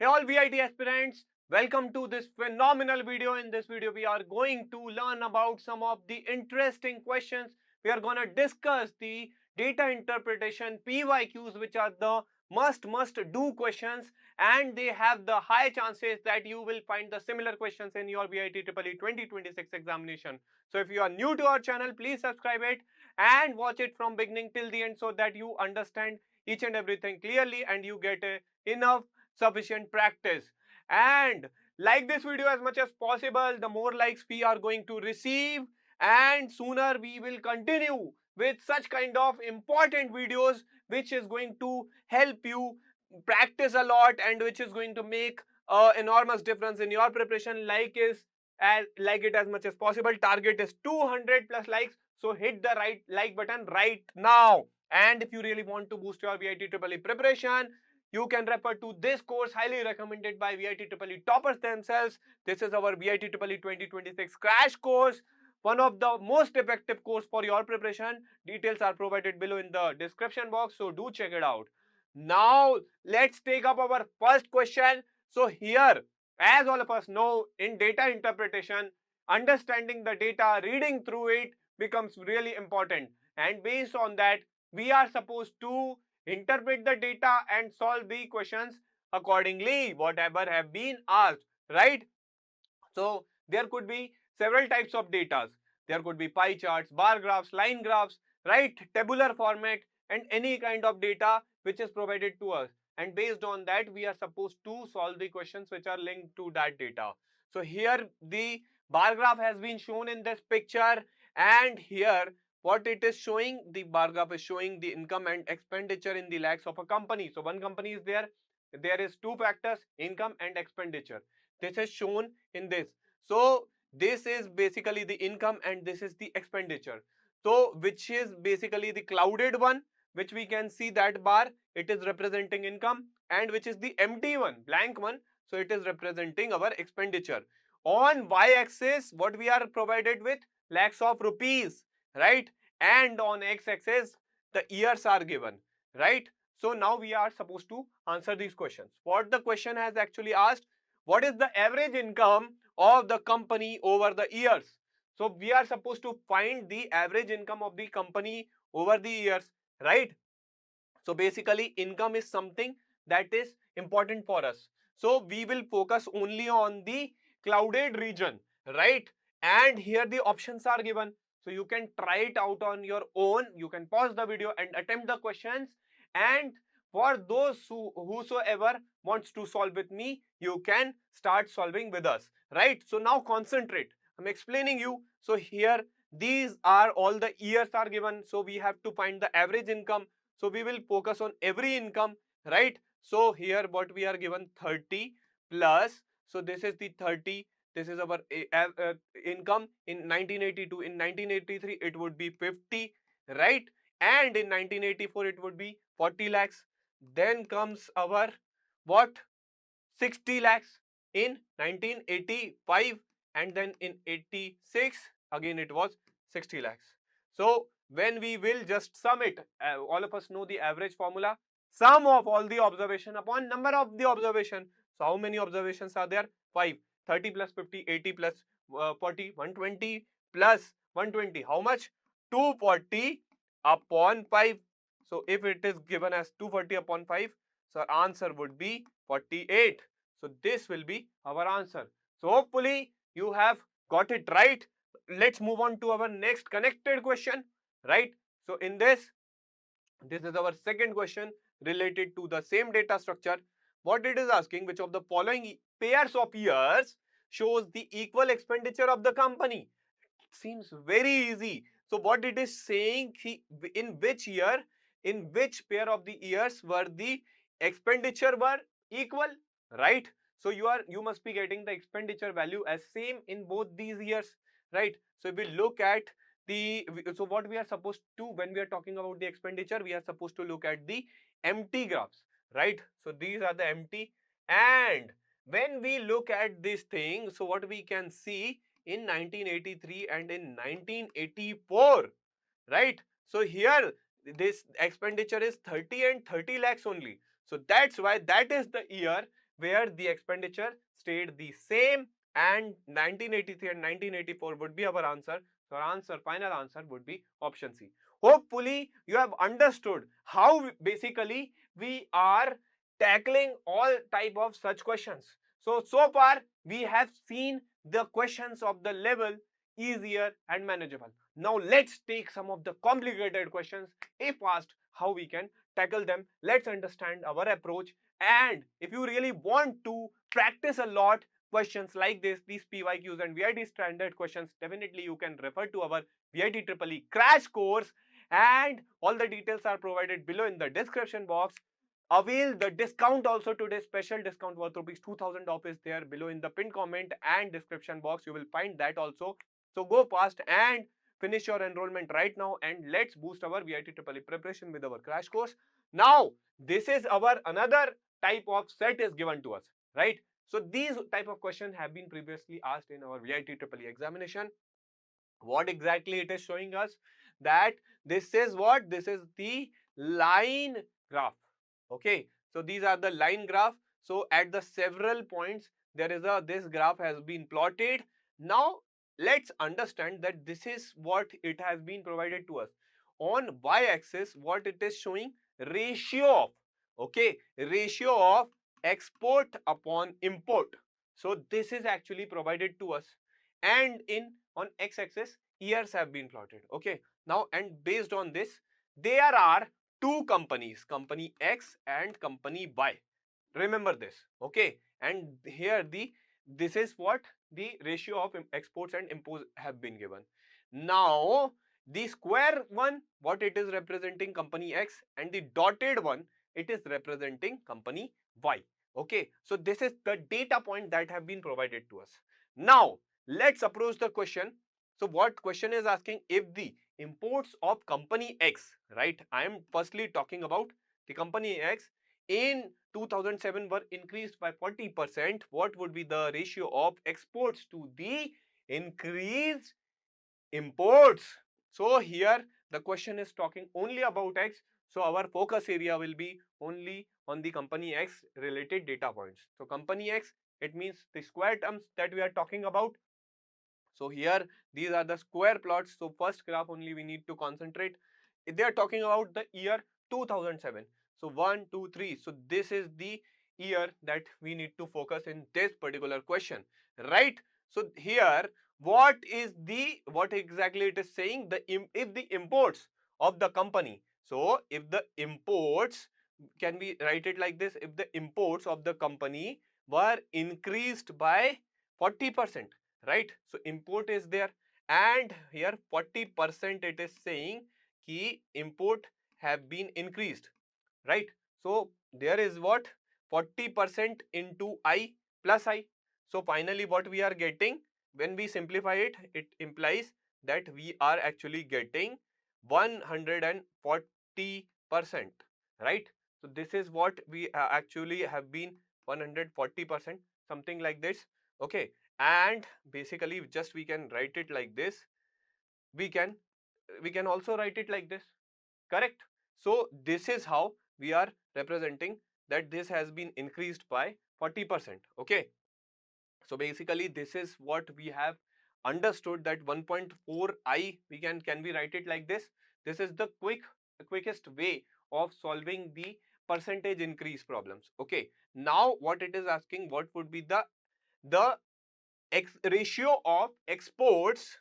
Hey all VIT aspirants, welcome to this phenomenal video. In this video, we are going to learn about some of the interesting questions. We are going to discuss the data interpretation PYQs, which are the must do questions, and they have the high chances that you will find the similar questions in your VITEE 2026 examination. So if you are new to our channel, please subscribe it and watch it from beginning till the end so that you understand each and everything clearly and you get enough sufficient practice. And like this video as much as possible. The more likes we are going to receive, and sooner we will continue with such kind of important videos which is going to help you practice a lot and which is going to make enormous difference in your preparation. Like it as much as possible. Target is 200 plus likes, so hit the right like button right now. And if you really want to boost your VITEE preparation, you can refer to this course, highly recommended by VITEE toppers themselves. This is our VITEE 2026 crash course, one of the most effective course for your preparation. Details are provided below in the description box, so do check it out. Now let's take up our first question. So here, as all of us know, in data interpretation, understanding the data, reading through it becomes really important, and based on that we are supposed to interpret the data and solve the questions accordingly, whatever have been asked, right? So there could be several types of data. There could be pie charts, bar graphs, line graphs, right? Tabular format, and any kind of data which is provided to us. And based on that, we are supposed to solve the questions which are linked to that data. So here the bar graph has been shown in this picture, and here what it is showing, the bar graph is showing the income and expenditure in the lakhs of a company. So one company is there is two factors, income and expenditure. This is shown in this. So this is basically the income and this is the expenditure. So which is basically the clouded one, which we can see that bar, it is representing income, and which is the empty one, blank one, so it is representing our expenditure. On y-axis, what we are provided with, lakhs of rupees, right? And on x-axis, the years are given, right? So now we are supposed to answer these questions. What the question has actually asked, what is the average income of the company over the years? So we are supposed to find the average income of the company over the years, right? So basically income is something that is important for us. So we will focus only on the clouded region, right? And here the options are given. So you can try it out on your own. You can pause the video and attempt the questions. And for those whosoever wants to solve with me, you can start solving with us, right? So now concentrate. I'm explaining you. So here these are all the years are given. So we have to find the average income. So we will focus on every income, right? So here what we are given, 30 plus, so this is the 30, this is our income in 1982. In 1983 it would be 50, right? And in 1984 it would be 40 lakhs. Then comes our what, 60 lakhs in 1985, and then in 86 again it was 60 lakhs. So when we will just sum it, all of us know the average formula, sum of all the observation upon number of the observation. So how many observations are there? 5. 30 plus 50, 80 plus 40, 120 plus 120, how much? 240 upon 5. So if it is given as 240 upon 5, so our answer would be 48. So this will be our answer. So hopefully you have got it right. Let's move on to our next connected question, right? So in this is our second question related to the same data structure. What it is asking, which of the following pairs of years shows the equal expenditure of the company? It seems very easy. So what it is saying, in which year, in which pair of the years were the expenditure were equal, right? So you must be getting the expenditure value as same in both these years, right? So if we look at so what we are supposed to, when we are talking about the expenditure, we are supposed to look at the empty graphs, right? So these are the empty, and when we look at this thing, so what we can see in 1983 and in 1984, right? So here this expenditure is 30 and 30 lakhs only. So that's why that is the year where the expenditure stayed the same, and 1983 and 1984 would be our answer. So our answer, final answer would be option C. Hopefully you have understood how basically we are tackling all type of such questions. So far we have seen the questions of the level easier and manageable. Now let's take some of the complicated questions. If asked, how we can tackle them. Let's understand our approach. And if you really want to practice a lot questions like this, these PYQs and VITEE standard questions, definitely you can refer to our VITEE EEE crash course, and all the details are provided below in the description box. Avail the discount also today, special discount worth rupees 2000 off is there below in the pinned comment and description box. You will find that also. So go fast and finish your enrollment right now, and let's boost our VITEE EEE preparation with our crash course. Now, this is our another type of set is given to us, right? So these type of questions have been previously asked in our VITEE EEE examination. What exactly it is showing us? That this is what? This is the line graph. Okay, so these are the line graph. So at the several points there is this graph has been plotted. Now let's understand that this is what it has been provided to us. On y-axis, what it is showing? Ratio of, okay, ratio of export upon import. So this is actually provided to us, and in on x-axis years have been plotted. Okay, now and based on this there are two companies, company X and company Y. Remember this, okay? And here this is what the ratio of exports and imports have been given. Now the square one, what it is representing? Company X, and the dotted one, it is representing company Y. Okay, so this is the data point that have been provided to us. Now let's approach the question. So what question is asking? If the imports of company X, right? I am firstly talking about the company X in 2007 were increased by 40%. What would be the ratio of exports to the increased imports? So here the question is talking only about X. So our focus area will be only on the company X related data points. So company X, it means the square terms that we are talking about. So here these are the square plots. So first graph only we need to concentrate. They are talking about the year 2007. So 1, 2, 3. So this is the year that we need to focus in this particular question, right? So here what exactly it is saying? If the imports of the company. So if the imports, can we write it like this? If the imports of the company were increased by 40%. Right? So import is there, and here 40% it is saying ki import have been increased, right? So there is what? 40% into I plus I. So finally what we are getting, when we simplify it, it implies that we are actually getting 140%, right? So this is what we actually have been 140%, something like this. Okay, and basically just we can write it like this. We can also write it like this, correct? So this is how we are representing that this has been increased by 40%. Okay, so basically this is what we have understood, that 1.4 I we can we write it like this. This is the quickest way of solving the percentage increase problems. Okay, now what it is asking, what would be the ratio of exports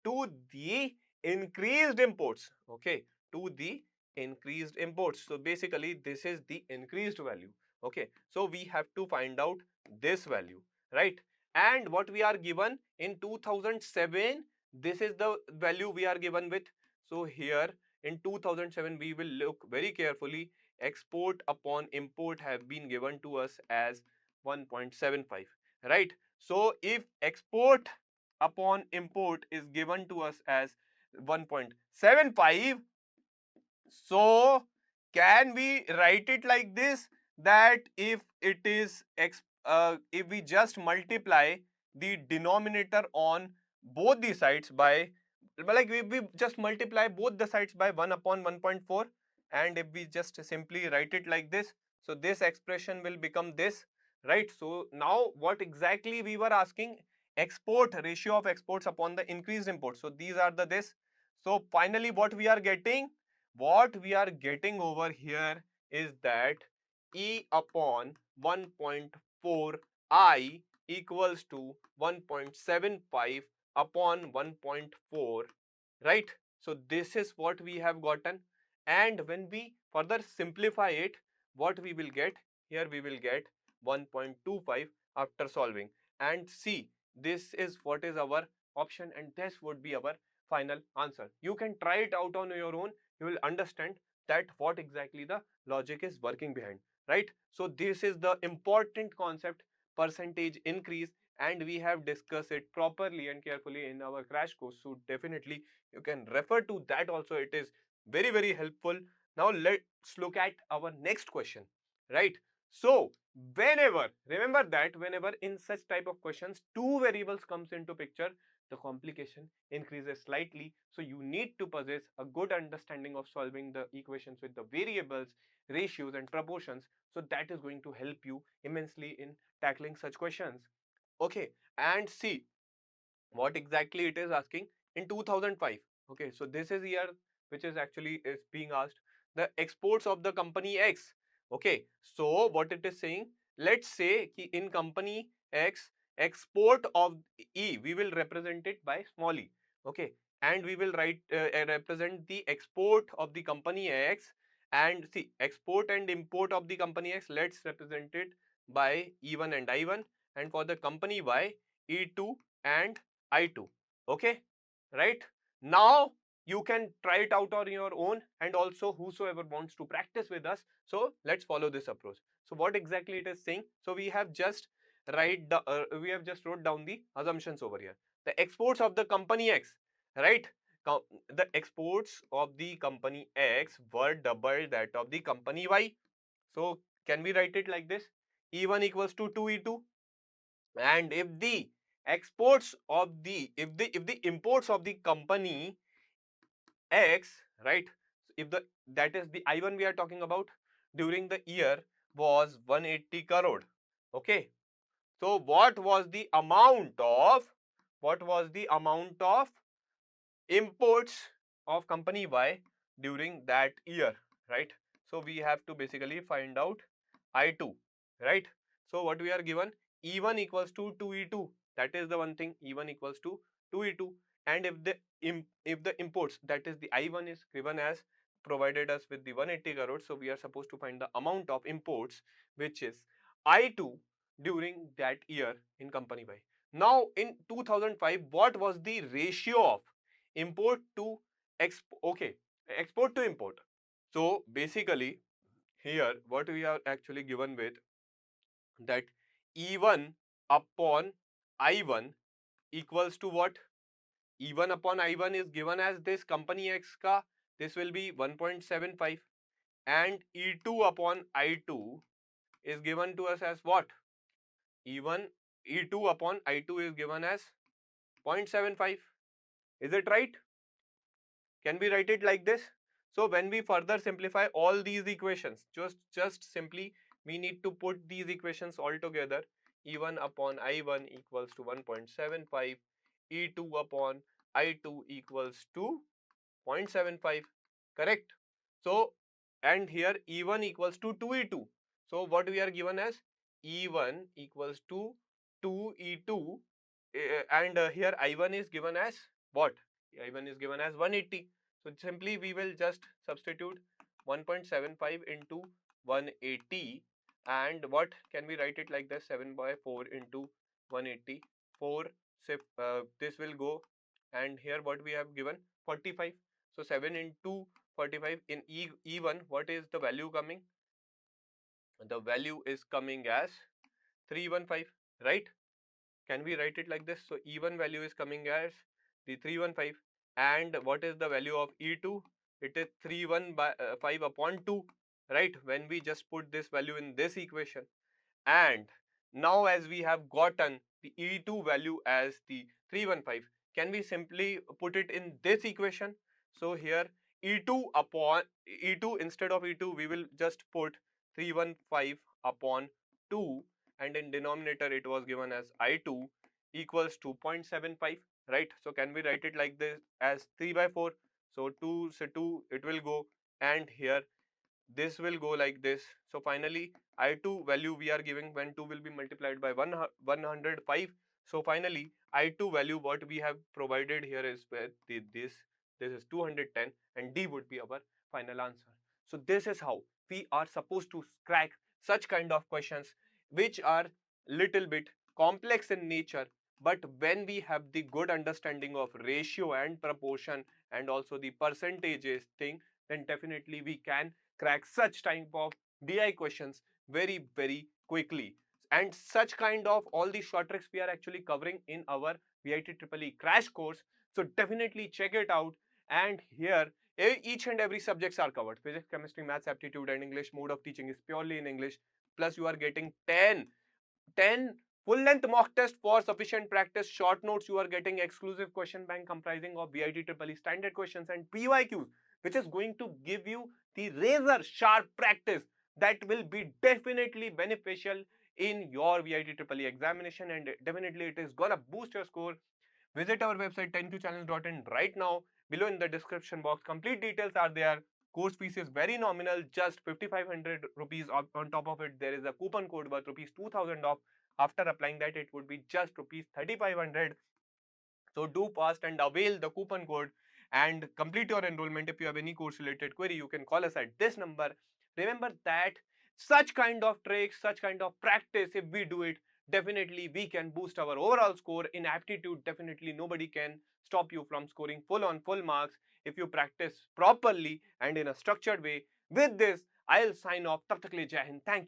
to the increased imports. Okay, to the increased imports. So basically this is the increased value. Okay, so we have to find out this value, right? And what we are given in 2007, this is the value we are given with. So here in 2007 we will look very carefully. Export upon import have been given to us as 1.75, right? So if export upon import is given to us as 1.75, so can we write it like this, that if it is if we just multiply the denominator on both the sides by, like we just multiply both the sides by 1 upon 1.4, and if we just simply write it like this, So this expression will become this, right? So now what exactly we were asking? Export, ratio of exports upon the increased imports. So these are the this. So finally what we are getting? What we are getting over here is that E upon 1.4 I equals to 1.75 upon 1.4, right? So this is what we have gotten, and when we further simplify it, what we will get? Here we will get 1.25 after solving. And see, this is what is our option, and this would be our final answer. You can try it out on your own. You will understand that what exactly the logic is working behind, right? So this is the important concept, percentage increase, and we have discussed it properly and carefully in our crash course. So definitely you can refer to that also. It is very helpful. Now let's look at our next question, right? So whenever, remember that whenever in such type of questions two variables comes into picture, the complication increases slightly. So you need to possess a good understanding of solving the equations with the variables, ratios and proportions. So that is going to help you immensely in tackling such questions. Okay, and see what exactly it is asking in 2005. Okay, so this is year which is actually is being asked, the exports of the company X. Okay, so what it is saying, let's say ki in company X, export of E, we will represent it by small e. Okay, and we will write represent the export of the company X, and see export and import of the company X, let's represent it by E1 and I1, and for the company Y, E2 and I2. Okay, right? Now you can try it out on your own, and also whosoever wants to practice with us. So let's follow this approach. So what exactly it is saying? So we have just wrote down the assumptions over here. The exports of the company X, right? The exports of the company X were double that of the company Y. So can we write it like this? E1 equals to 2E2, and if the exports of the if the imports of the company X, right, if the that is the I1 we are talking about, during the year was 180 crore. Okay, so what was the amount of imports of company Y during that year, right? So we have to basically find out I2, right? So what we are given, E1 equals to 2E2, that is the one thing, E1 equals to 2E2, and if the imports, that is the I1 is given as provided us with the 180 crore, so we are supposed to find the amount of imports which is I2 during that year in company Y. Now in 2005, what was the ratio of import to export to import? So basically here what we are actually given with, that E1 upon I1 equals to what? E1 upon I1 is given as this company X ka, this will be 1.75, and E2 upon I2 is given to us as what? E1 E2 upon I2 is given as 0.75. Is it right? Can we write it like this? So when we further simplify all these equations, just simply we need to put these equations all together. E1 upon I1 equals to 1.75, E2 upon I2 equals to 0.75, correct? So, and here E1 equals to 2E2. So what we are given as E1 equals to 2E2, and here I1 is given as what? I1 is given as 180. So simply we will just substitute 1.75 into 180, and what can we write it like this? 7 by 4 into 180, 4, this will go, and here what we have given 45. So 7 into 45 in E1, what is the value coming? The value is coming as 315, right? Can we write it like this? So E1 value is coming as the 315, and what is the value of E2? It is 315 upon 2, right? When we just put this value in this equation, and now as we have gotten the E2 value as the 315, can we simply put it in this equation? So here E2 upon E2, instead of E2 we will just put 315 upon 2, and in denominator it was given as I2 equals 2.75, right? So can we write it like this as 3 by 4? So 2, so 2 it will go, and here this will go like this. So finally I2 value we are giving when 2 will be multiplied by 105. So finally I2 value what we have provided here is where this is 210, and D would be our final answer. So this is how we are supposed to crack such kind of questions which are little bit complex in nature, but when we have the good understanding of ratio and proportion and also the percentages thing, then definitely we can crack such type of DI questions very quickly. And such kind of all the short tricks we are actually covering in our VITEEE crash course. So definitely check it out. And here each and every subjects are covered: physics, chemistry, maths, aptitude, and English. Mode of teaching is purely in English. Plus you are getting 10 full-length mock test for sufficient practice, short notes. You are getting exclusive question bank comprising of VITEEE standard questions and PYQs, which is going to give you the razor sharp practice that will be definitely beneficial in your VITEEE examination, and definitely it is gonna boost your score. Visit our website 10qchannels.in right now. Below in the description box, complete details are there. Course fees is very nominal, just 5500 rupees. On top of it, there is a coupon code worth rupees 2000 off. After applying that, it would be just rupees 3500. So do fast and avail the coupon code and complete your enrollment. If you have any course related query, you can call us at this number. Remember that such kind of tricks, such kind of practice, if we do it, definitely we can boost our overall score. In aptitude, definitely nobody can stop you from scoring full marks if you practice properly and in a structured way. With this, I'll sign off. Tab tak ke liye jai hind. Thank you.